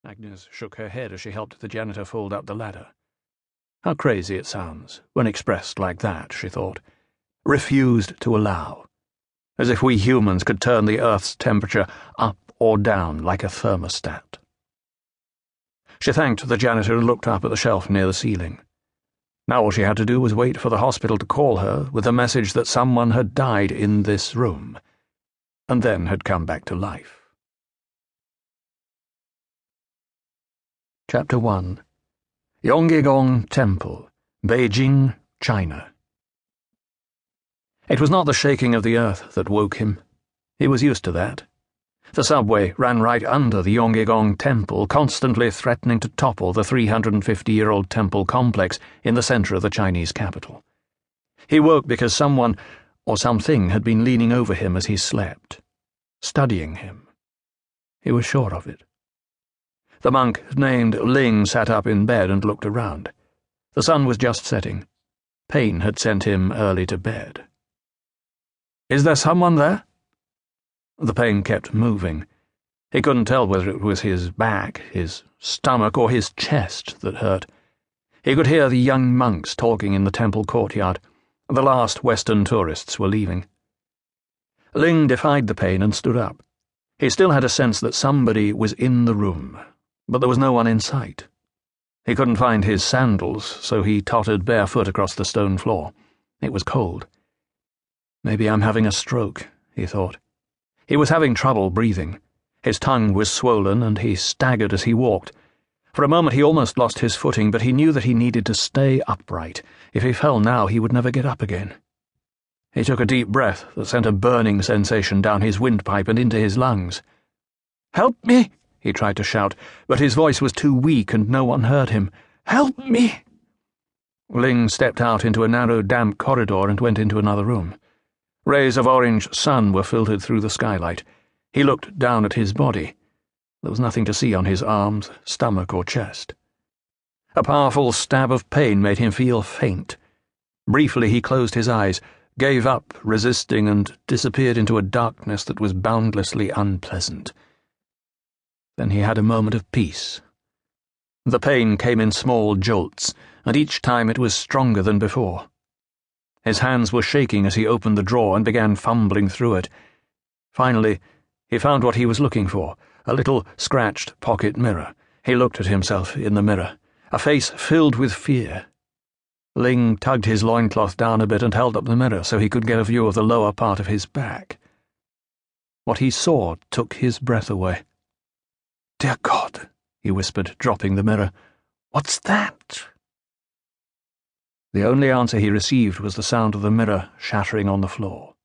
Agnes shook her head as she helped the janitor fold up the ladder. How crazy it sounds, when expressed like that, she thought. Refused to allow. As if we humans could turn the Earth's temperature up or down like a thermostat. She thanked the janitor and looked up at the shelf near the ceiling. Now all she had to do was wait for the hospital to call her with the message that someone had died in this room, and then had come back to life. Chapter 1. Yonggegong Temple, Beijing, China. It was not the shaking of the earth that woke him. He was used to that. The subway ran right under the Yonggegong Temple, constantly threatening to topple the 350-year-old temple complex in the center of the Chinese capital. He woke because someone or something had been leaning over him as he slept, studying him. He was sure of it. The monk named Ling sat up in bed and looked around. The sun was just setting. Pain had sent him early to bed. "Is there someone there?" The pain kept moving. He couldn't tell whether it was his back, his stomach, or his chest that hurt. He could hear the young monks talking in the temple courtyard. The last Western tourists were leaving. Ling defied the pain and stood up. He still had a sense that somebody was in the room, but there was no one in sight. He couldn't find his sandals, so he tottered barefoot across the stone floor. It was cold. Maybe I'm having a stroke, he thought. He was having trouble breathing. His tongue was swollen, and he staggered as he walked. For a moment he almost lost his footing, but he knew that he needed to stay upright. If he fell now, he would never get up again. He took a deep breath that sent a burning sensation down his windpipe and into his lungs. "Help me!" he tried to shout, but his voice was too weak and no one heard him. "Help me!" Ling stepped out into a narrow, damp corridor and went into another room. Rays of orange sun were filtered through the skylight. He looked down at his body. There was nothing to see on his arms, stomach, or chest. A powerful stab of pain made him feel faint. Briefly he closed his eyes, gave up resisting, and disappeared into a darkness that was boundlessly unpleasant. Then he had a moment of peace. The pain came in small jolts, and each time it was stronger than before. His hands were shaking as he opened the drawer and began fumbling through it. Finally, he found what he was looking for, a little scratched pocket mirror. He looked at himself in the mirror, a face filled with fear. Ling tugged his loincloth down a bit and held up the mirror so he could get a view of the lower part of his back. What he saw took his breath away. "Dear God," he whispered, dropping the mirror. "What's that?" The only answer he received was the sound of the mirror shattering on the floor.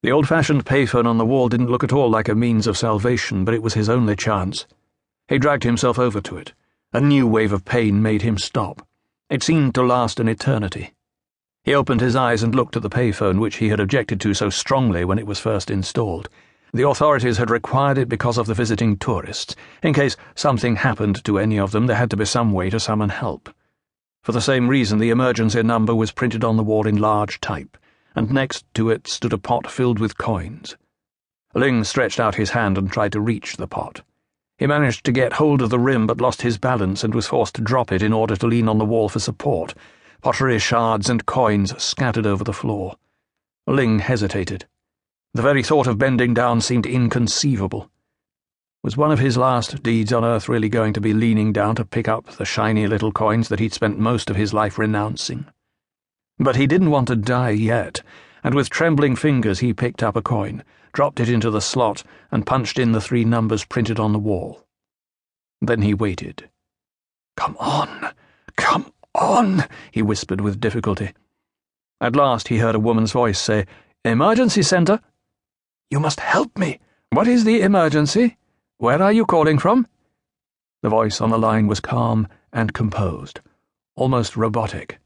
The old-fashioned payphone on the wall didn't look at all like a means of salvation, but it was his only chance. He dragged himself over to it. A new wave of pain made him stop. It seemed to last an eternity. He opened his eyes and looked at the payphone, which he had objected to so strongly when it was first installed. The authorities had required it because of the visiting tourists. In case something happened to any of them, there had to be some way to summon help. For the same reason, the emergency number was printed on the wall in large type, and next to it stood a pot filled with coins. Ling stretched out his hand and tried to reach the pot. He managed to get hold of the rim but lost his balance and was forced to drop it in order to lean on the wall for support. Pottery shards and coins scattered over the floor. Ling hesitated. The very thought of bending down seemed inconceivable. Was one of his last deeds on earth really going to be leaning down to pick up the shiny little coins that he'd spent most of his life renouncing? But he didn't want to die yet, and with trembling fingers he picked up a coin, dropped it into the slot, and punched in the 3 numbers printed on the wall. Then he waited. "Come on, come on," he whispered with difficulty. At last he heard a woman's voice say, "Emergency center." "You must help me." "What is the emergency? Where are you calling from?" The voice on the line was calm and composed, almost robotic.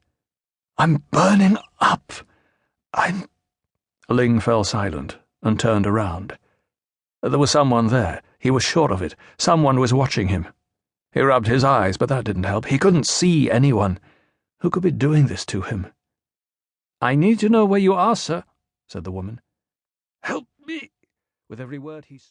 "I'm burning up. Ling fell silent and turned around. There was someone there. He was sure of it. Someone was watching him. He rubbed his eyes, but that didn't help. He couldn't see anyone. Who could be doing this to him? "I need to know where you are, sir," said the woman. "Help me!" With every word he